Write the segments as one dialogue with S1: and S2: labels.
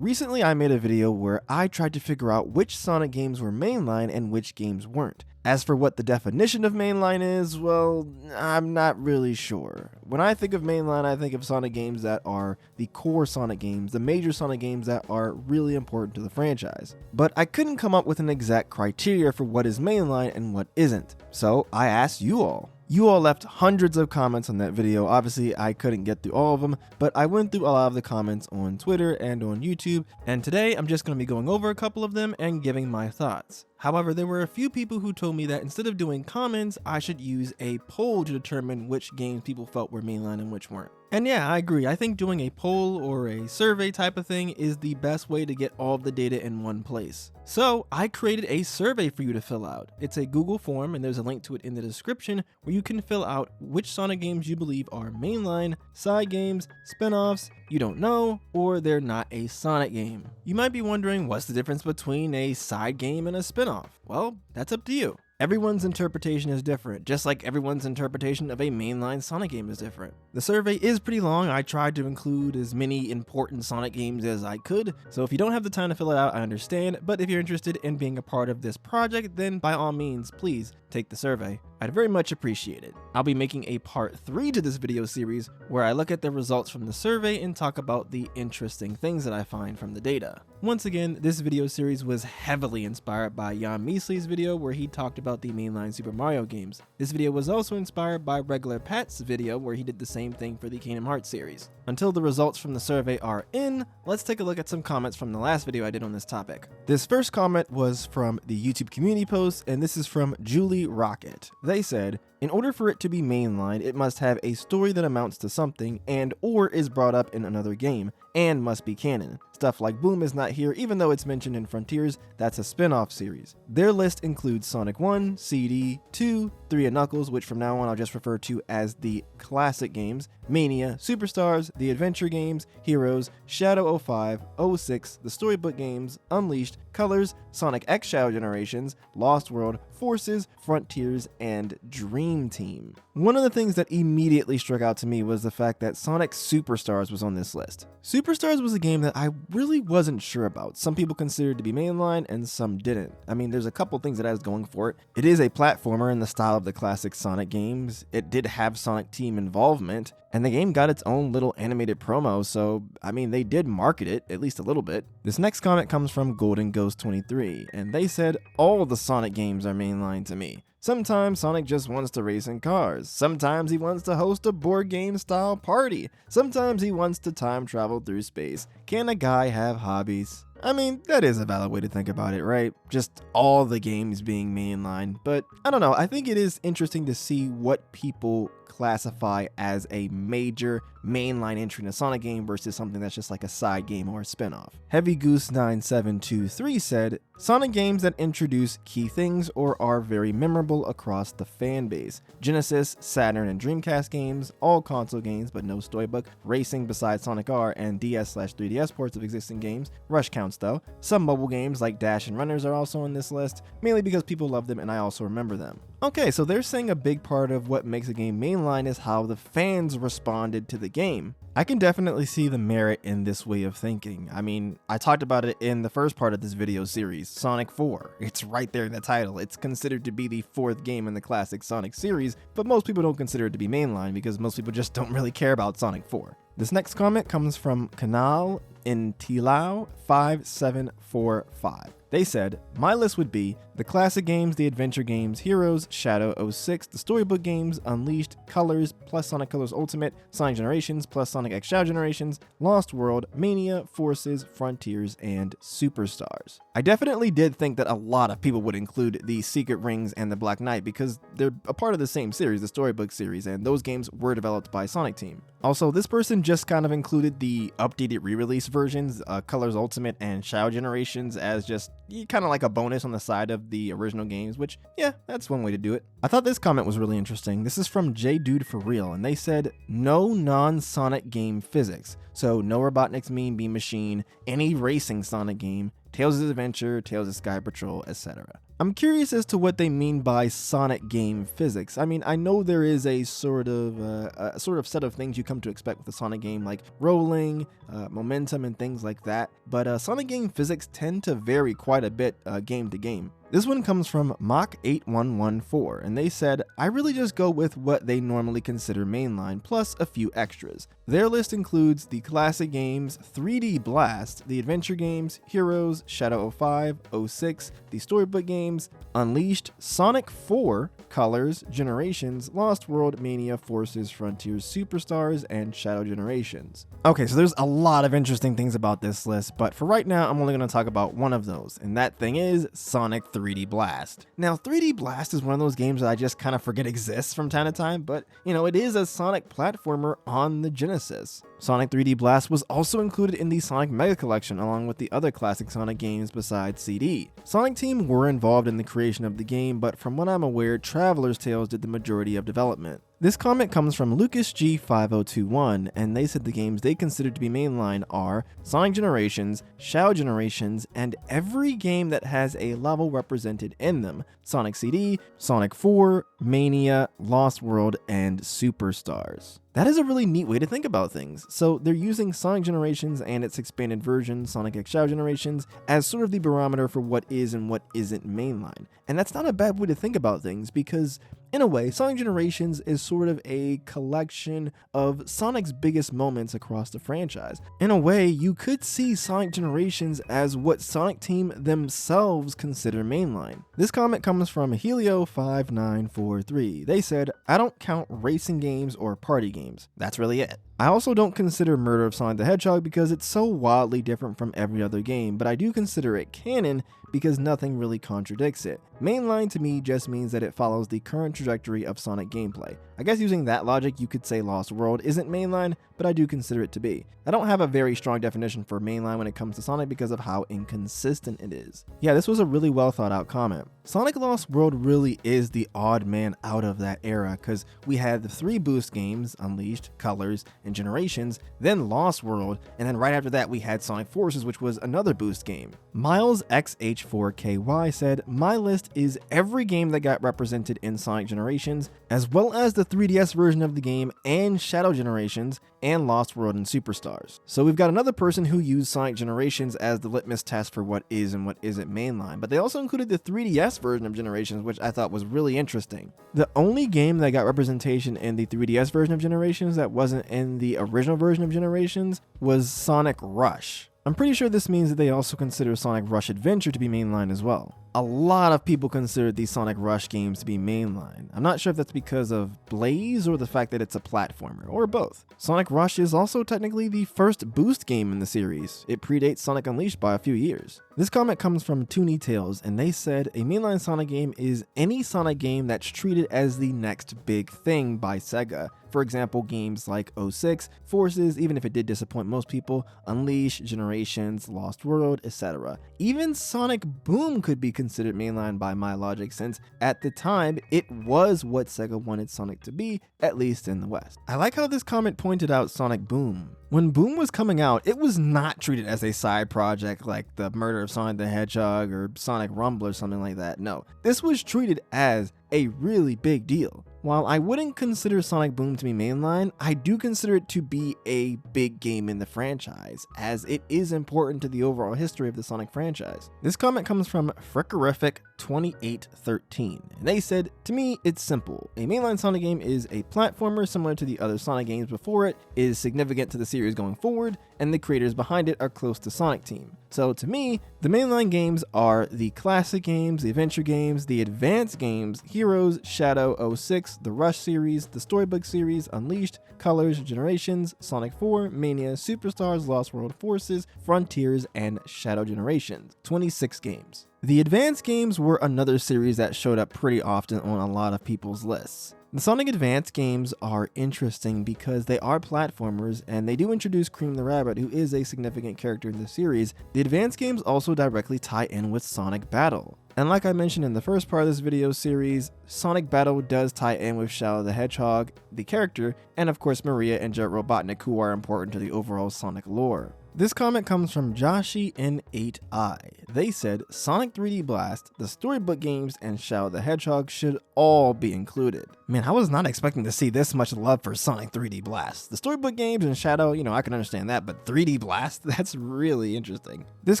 S1: Recently I made a video where I tried to figure out which Sonic games were mainline and which games weren't. As for what the definition of mainline is, well, I'm not really sure. When I think of mainline, I think of Sonic games that are the core Sonic games, the major Sonic games that are really important to the franchise. But I couldn't come up with an exact criteria for what is mainline and what isn't. So I asked you all. You all left hundreds of comments on that video. Obviously, I couldn't get through all of them, but I went through a lot of the comments on Twitter and on YouTube, and today I'm just going to be going over a couple of them and giving my thoughts. However, there were a few people who told me that instead of doing comments, I should use a poll to determine which games people felt were mainline and which weren't. And yeah, I agree. I think doing a poll or a survey type of thing is the best way to get all of the data in one place. So I created a survey for you to fill out. It's a Google form and there's a link to it in the description where you can fill out which Sonic games you believe are mainline, side games, spin-offs, you don't know, or they're not a Sonic game. You might be wondering what's the difference between a side game and a spin-off? Well, that's up to you. Everyone's interpretation is different, just like everyone's interpretation of a mainline Sonic game is different. The survey is pretty long. I tried to include as many important Sonic games as I could, so if you don't have the time to fill it out, I understand, but if you're interested in being a part of this project, then by all means, please take the survey. I'd very much appreciate it. I'll be making a part 3 to this video series where I look at the results from the survey and talk about the interesting things that I find from the data. Once again, this video series was heavily inspired by Jan Measley's video where he talked about the mainline Super Mario games. This video was also inspired by Regular Pat's video where he did the same thing for the Kingdom Hearts series. Until the results from the survey are in, let's take a look at some comments from the last video I did on this topic. This first comment was from the YouTube community post, and this is from Julie Rocket. They said, in order for it to be mainline, it must have a story that amounts to something and or is brought up in another game, and must be canon. Stuff like Boom is not here even though it's mentioned in Frontiers, that's a spin-off series. Their list includes Sonic 1, CD, 2, 3 and Knuckles, which from now on I'll just refer to as the classic games, Mania, Superstars, the adventure games, Heroes, Shadow 05, 06, the storybook games, Unleashed, Colors, Sonic X Shadow Generations, Lost World, Forces, Frontiers, and Dream Team. One of the things that immediately struck out to me was the fact that Sonic Superstars was on this list. Superstars was a game that I really wasn't sure about. Some people considered it to be mainline and some didn't. I mean, there's a couple things that I was going for it. It is a platformer in the style of the classic Sonic games. It did have Sonic Team involvement, and the game got its own little animated promo, so I mean, they did market it, at least a little bit. This next comment comes from Golden Ghost 23, and they said, all the Sonic games are mainline to me. Sometimes Sonic just wants to race in cars. Sometimes he wants to host a board game style party. Sometimes he wants to time travel through space. Can a guy have hobbies? I mean, that is a valid way to think about it, right? Just all the games being mainline. But I don't know, I think it is interesting to see what people classify as a major mainline entry in a Sonic game versus something that's just like a side game or a spin-off. Heavy Goose 9723 said, Sonic games that introduce key things or are very memorable across the fan base. Genesis, Saturn, and Dreamcast games, all console games but no storybook, racing besides Sonic R, and DS/3DS ports of existing games. Rush counts though. Some mobile games like Dash and Runners are also on this list, mainly because people love them and I also remember them. Okay, so they're saying a big part of what makes a game mainline is how the fans responded to the game. I can definitely see the merit in this way of thinking. I mean, I talked about it in the first part of this video series, Sonic 4. It's right there in the title. It's considered to be the 4th game in the classic Sonic series, but most people don't consider it to be mainline because most people just don't really care about Sonic 4. This next comment comes from Canal Intilao 5745. They said, my list would be the classic games, the adventure games, Heroes, Shadow 06, the storybook games, Unleashed, Colors, plus Sonic Colors Ultimate, Sonic Generations, plus Sonic X Shadow Generations, Lost World, Mania, Forces, Frontiers, and Superstars. I definitely did think that a lot of people would include the Secret Rings and the Black Knight because they're a part of the same series, the storybook series, and those games were developed by Sonic Team. Also, this person just kind of included the updated re-release versions, Colors Ultimate and Shadow Generations, as just kind of like a bonus on the side of the original games, which, yeah, that's one way to do it. I thought this comment was really interesting. This is from JDude For Real, and they said, no non-Sonic game physics. So no Robotnik's Mean Bean Machine, any racing Sonic game, Tails' Adventure, Tails' Sky Patrol, etc. I'm curious as to what they mean by Sonic game physics. I mean, I know there is a sort of set of things you come to expect with a Sonic game, like rolling, momentum, and things like that, but Sonic game physics tend to vary quite a bit game to game. This one comes from Mach8114, and they said, I really just go with what they normally consider mainline, plus a few extras. Their list includes the classic games 3D Blast, the adventure games Heroes, Shadow 05, 06, the storybook games Unleashed, Sonic 4, Colors, Generations, Lost World, Mania, Forces, Frontiers, Superstars, and Shadow Generations. Okay, so there's a lot of interesting things about this list, but for right now, I'm only going to talk about one of those, and that thing is Sonic 3D Blast. Now, 3D Blast is one of those games that I just kind of forget exists from time to time, but, you know, it is a Sonic platformer on the Genesis. Sonic 3D Blast was also included in the Sonic Mega Collection along with the other classic Sonic games besides CD. Sonic Team were involved in the creation of the game, but from what I'm aware, Traveler's Tales did the majority of development. This comment comes from LucasG5021, and they said the games they consider to be mainline are Sonic Generations, Shadow Generations, and every game that has a level represented in them, Sonic CD, Sonic 4, Mania, Lost World, and Superstars. That is a really neat way to think about things. So they're using Sonic Generations and its expanded version, Sonic X Shadow Generations, as sort of the barometer for what is and what isn't mainline. And that's not a bad way to think about things because, in a way, Sonic Generations is sort of a collection of Sonic's biggest moments across the franchise. In a way, you could see Sonic Generations as what Sonic Team themselves consider mainline. This comment comes from Helio5943. They said, I don't count racing games or party games. That's really it. I also don't consider Murder of Sonic the Hedgehog because it's so wildly different from every other game, but I do consider it canon because nothing really contradicts it. Mainline to me just means that it follows the current trajectory of Sonic gameplay. I guess using that logic, you could say Lost World isn't mainline, but I do consider it to be. I don't have a very strong definition for mainline when it comes to Sonic because of how inconsistent it is. Yeah, this was a really well thought out comment. Sonic Lost World really is the odd man out of that era because we had the 3 boost games, Unleashed, Colors, and Generations, then Lost World, and then right after that we had Sonic Forces, which was another boost game. Miles XH4KY said, my list is every game that got represented in Sonic Generations, as well as the 3DS version of the game and Shadow Generations, and Lost World and Superstars. So we've got another person who used Sonic Generations as the litmus test for what is and what isn't mainline, but they also included the 3DS version of Generations, which I thought was really interesting. The only game that got representation in the 3DS version of Generations that wasn't in the original version of Generations was Sonic Rush. I'm pretty sure this means that they also consider Sonic Rush Adventure to be mainline as well. A lot of people consider these Sonic Rush games to be mainline. I'm not sure if that's because of Blaze or the fact that it's a platformer, or both. Sonic Rush is also technically the first boost game in the series. It predates Sonic Unleashed by a few years. This comment comes from Toony Tales, and they said, a mainline Sonic game is any Sonic game that's treated as the next big thing by Sega. For example, games like 06, Forces, even if it did disappoint most people, Unleashed, Generations, Lost World, etc. Even Sonic Boom could be considered mainline by my logic, since at the time it was what Sega wanted Sonic to be, at least in the West. I like how this comment pointed out Sonic Boom. When Boom was coming out, it was not treated as a side project like the Murder of Sonic the Hedgehog or Sonic Rumble or something like that. No, this was treated as a really big deal. While I wouldn't consider Sonic Boom to be mainline, I do consider it to be a big game in the franchise, as it is important to the overall history of the Sonic franchise. This comment comes from Frickerific2813, and they said, to me, it's simple. A mainline Sonic game is a platformer similar to the other Sonic games before it, is significant to the series going forward, and the creators behind it are close to Sonic Team. So to me, the mainline games are the classic games, the adventure games, the advanced games, Heroes, Shadow, 06, the Rush series, the Storybook series, Unleashed, Colors, Generations, Sonic 4, Mania, Superstars, Lost World, Forces, Frontiers, and Shadow Generations. 26 games. The advanced games were another series that showed up pretty often on a lot of people's lists. The Sonic Advance games are interesting because they are platformers and they do introduce Cream the Rabbit, who is a significant character in the series. The Advance games also directly tie in with Sonic Battle. And like I mentioned in the first part of this video series, Sonic Battle does tie in with Shadow the Hedgehog, the character, and of course Maria and Jet Robotnik, who are important to the overall Sonic lore. This comment comes from Joshi N8I. They said Sonic 3D Blast, the storybook games, and Shadow the Hedgehog should all be included. Man, I was not expecting to see this much love for Sonic 3D Blast. The storybook games and Shadow, I can understand that, but 3D Blast? That's really interesting. This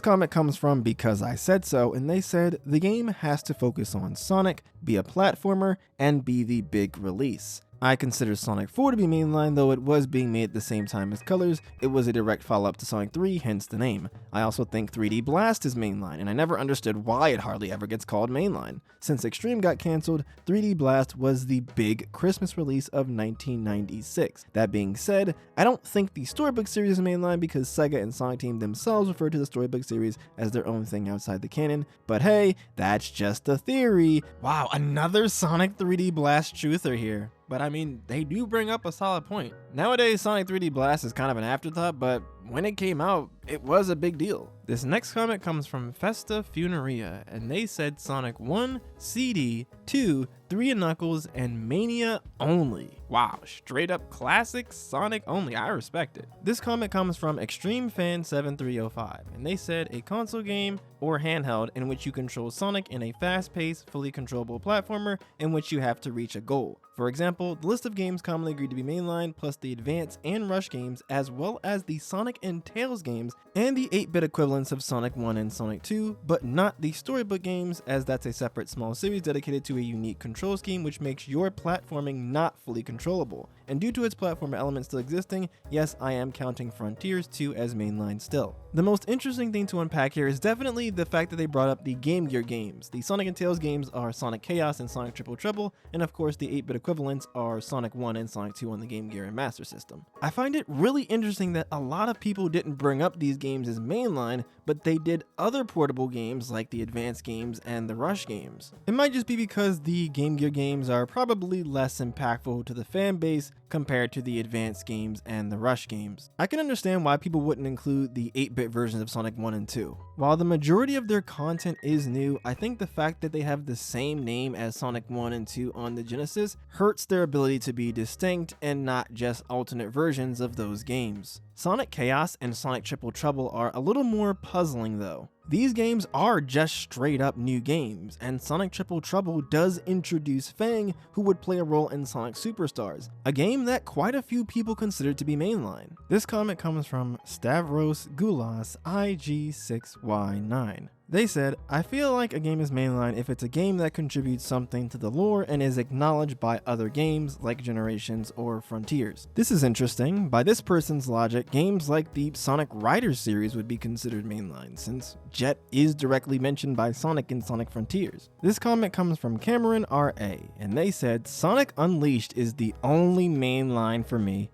S1: comment comes from Because I Said So, and they said the game has to focus on Sonic, be a platformer, and be the big release. I consider Sonic 4 to be mainline, though it was being made at the same time as Colors. It was a direct follow-up to Sonic 3, hence the name. I also think 3D Blast is mainline, and I never understood why it hardly ever gets called mainline. Since Extreme got cancelled, 3D Blast was the big Christmas release of 1996. That being said, I don't think the storybook series is mainline because Sega and Sonic Team themselves refer to the storybook series as their own thing outside the canon, but hey, that's just a theory. Wow, another Sonic 3D Blast truther here. But I mean, they do bring up a solid point. Nowadays, Sonic 3D Blast is kind of an afterthought, but when it came out, it was a big deal. This next comment comes from Festa Funeria, and they said Sonic 1, CD, 2, 3 and Knuckles, and Mania only. Wow, straight up classic Sonic only. I respect it. This comment comes from Extreme Fan 7305, and they said a console game or handheld in which you control Sonic in a fast-paced, fully controllable platformer in which you have to reach a goal. For example, the list of games commonly agreed to be mainline, plus the Advance and Rush games, as well as the Sonic and Tails games, and the 8-bit equivalents of Sonic 1 and Sonic 2, but not the storybook games, as that's a separate small series dedicated to a unique control scheme which makes your platforming not fully controllable. And due to its platformer element still existing, yes, I am counting Frontiers 2 as mainline still. The most interesting thing to unpack here is definitely the fact that they brought up the Game Gear games. The Sonic and Tails games are Sonic Chaos and Sonic Triple Trouble, and of course the 8-bit equivalents are Sonic 1 and Sonic 2 on the Game Gear and Master System. I find it really interesting that a lot of people didn't bring up these games as mainline, but they did other portable games like the Advance games and the Rush games. It might just be because the Game Gear games are probably less impactful to the fan base compared to the Advance games and the Rush games. I can understand why people wouldn't include the 8-bit versions of Sonic 1 and 2. While the majority of their content is new, I think the fact that they have the same name as Sonic 1 and 2 on the Genesis hurts their ability to be distinct and not just alternate versions of those games. Sonic Chaos and Sonic Triple Trouble are a little more puzzling though. These games are just straight up new games, and Sonic Triple Trouble does introduce Fang, who would play a role in Sonic Superstars, a game that quite a few people consider to be mainline. This comment comes from Stavros Goulas IG6Y9. They said, I feel like a game is mainline if it's a game that contributes something to the lore and is acknowledged by other games like Generations or Frontiers. This is interesting. By this person's logic, games like the Sonic Riders series would be considered mainline, since Jet is directly mentioned by Sonic in Sonic Frontiers. This comment comes from Cameron RA, and they said, Sonic Unleashed is the only mainline for me.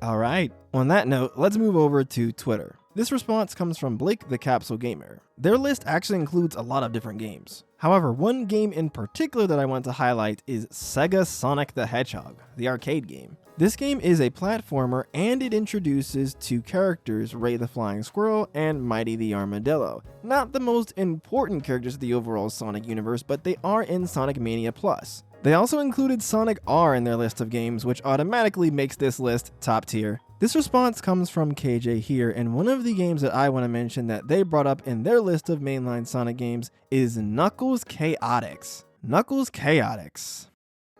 S1: Alright, on that note, let's move over to Twitter. This response comes from Blake the Capsule Gamer. Their list actually includes a lot of different games. However, one game in particular that I want to highlight is SegaSonic the Hedgehog, the arcade game. This game is a platformer and it introduces two characters, Ray the Flying Squirrel and Mighty the Armadillo. Not the most important characters of the overall Sonic universe, but they are in Sonic Mania Plus. They also included Sonic R in their list of games, which automatically makes this list top tier. This response comes from KJ here, and one of the games that I want to mention that they brought up in their list of mainline Sonic games is Knuckles Chaotix. Knuckles Chaotix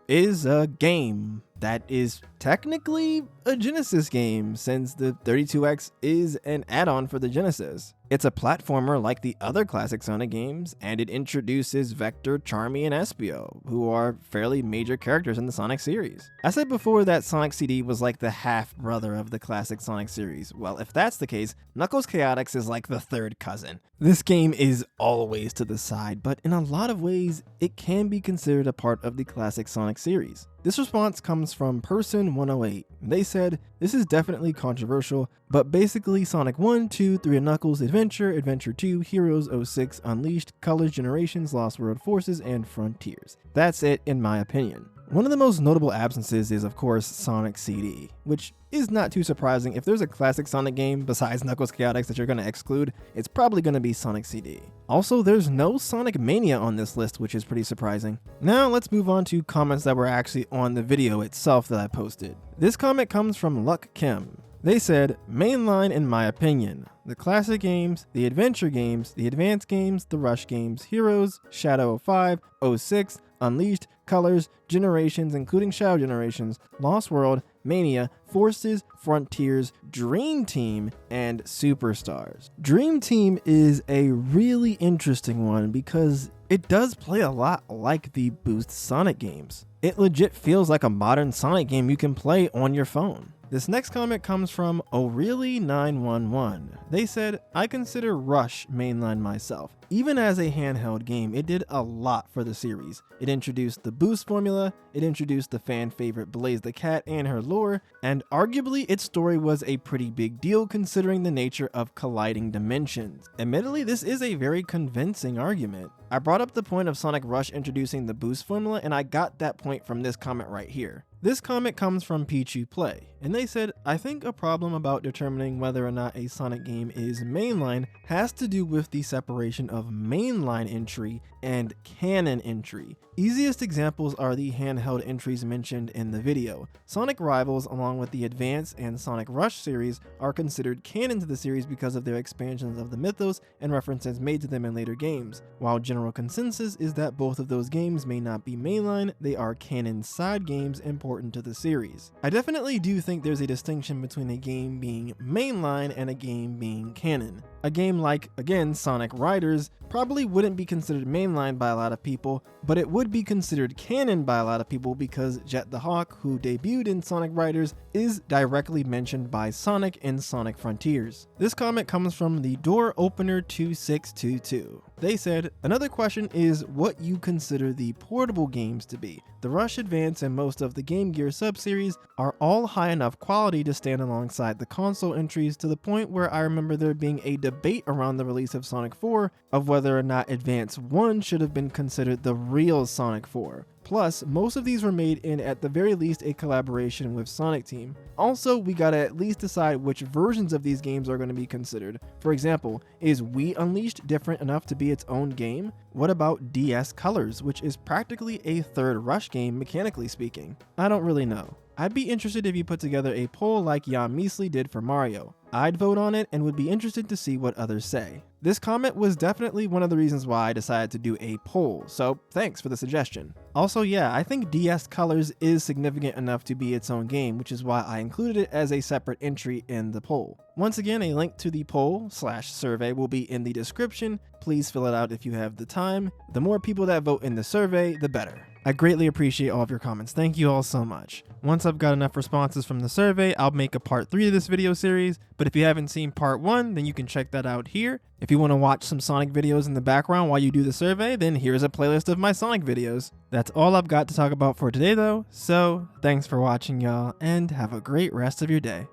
S1: is a game that is technically a Genesis game, since the 32X is an add-on for the Genesis. It's a platformer like the other classic Sonic games, and it introduces Vector, Charmy, and Espio, who are fairly major characters in the Sonic series. I said before that Sonic CD was like the half-brother of the classic Sonic series. Well, if that's the case, Knuckles Chaotix is like the third cousin. This game is always to the side, but in a lot of ways, it can be considered a part of the classic Sonic series. This response comes from Person108. They said, this is definitely controversial, but basically Sonic 1, 2, 3 and Knuckles, Adventure, Adventure 2, Heroes 06, Unleashed, Colors, Generations, Lost World Forces, and Frontiers. That's it in my opinion. One of the most notable absences is of course Sonic CD, which is not too surprising. If there's a classic Sonic game besides Knuckles Chaotix that you're going to exclude, it's probably going to be Sonic CD. Also, there's no Sonic Mania on this list, which is pretty surprising. Now let's move on to comments that were actually on the video itself that I posted. This comment comes from Luck Kim. They said, mainline in my opinion. The classic games, the adventure games, the advanced games, the rush games, Heroes, Shadow of 5, 06, Unleashed, Colors, Generations including Shadow Generations, Lost World, Mania, Forces, Frontiers, Dream Team, and Superstars. Dream Team is a really interesting one because it does play a lot like the Boost Sonic games. It legit feels like a modern Sonic game you can play on your phone. This next comment comes from O'Reilly911. They said, I consider Rush mainline myself. Even as a handheld game, it did a lot for the series. It introduced the boost formula, it introduced the fan favorite Blaze the Cat and her lore, and arguably its story was a pretty big deal considering the nature of colliding dimensions. Admittedly, this is a very convincing argument. I brought up the point of Sonic Rush introducing the boost formula, and I got that point from this comment right here. This comment comes from Pichu Play, and they said, I think a problem about determining whether or not a Sonic game is mainline has to do with the separation of mainline entry and canon entry. Easiest examples are the handheld entries mentioned in the video. Sonic Rivals, along with the Advance and Sonic Rush series, are considered canon to the series because of their expansions of the mythos and references made to them in later games. While general consensus is that both of those games may not be mainline, they are canon side games important to the series. I definitely do think there's a distinction between a game being mainline and a game being canon. A game like, again, Sonic Riders probably wouldn't be considered mainline by a lot of people, but it would be considered canon by a lot of people because Jet the Hawk, who debuted in Sonic Riders, is directly mentioned by Sonic in Sonic Frontiers. This comment comes from the Door Opener 2622. They said, another question is what you consider the portable games to be. The Rush Advance and most of the Game Gear sub-series are all high enough quality to stand alongside the console entries to the point where I remember there being a debate around the release of Sonic 4 of whether or not Advance 1 should have been considered the real Sonic 4. Plus, most of these were made in at the very least a collaboration with Sonic Team. Also, we gotta at least decide which versions of these games are going to be considered. For example, is Wii Unleashed different enough to be its own game? What about DS Colors, which is practically a third Rush game mechanically speaking? I don't really know. I'd be interested if you put together a poll like Jan Measley did for Mario. I'd vote on it and would be interested to see what others say. This comment was definitely one of the reasons why I decided to do a poll, so thanks for the suggestion. Also, yeah, I think DS Colors is significant enough to be its own game, which is why I included it as a separate entry in the poll. Once again, a link to the poll/survey will be in the description. Please fill it out if you have the time. The more people that vote in the survey, the better. I greatly appreciate all of your comments. Thank you all so much. Once I've got enough responses from the survey, I'll make a part 3 of this video series, but if you haven't seen part 1, then you can check that out here. If you want to watch some Sonic videos in the background while you do the survey, then here's a playlist of my Sonic videos. That's all I've got to talk about for today though, so thanks for watching y'all, and have a great rest of your day.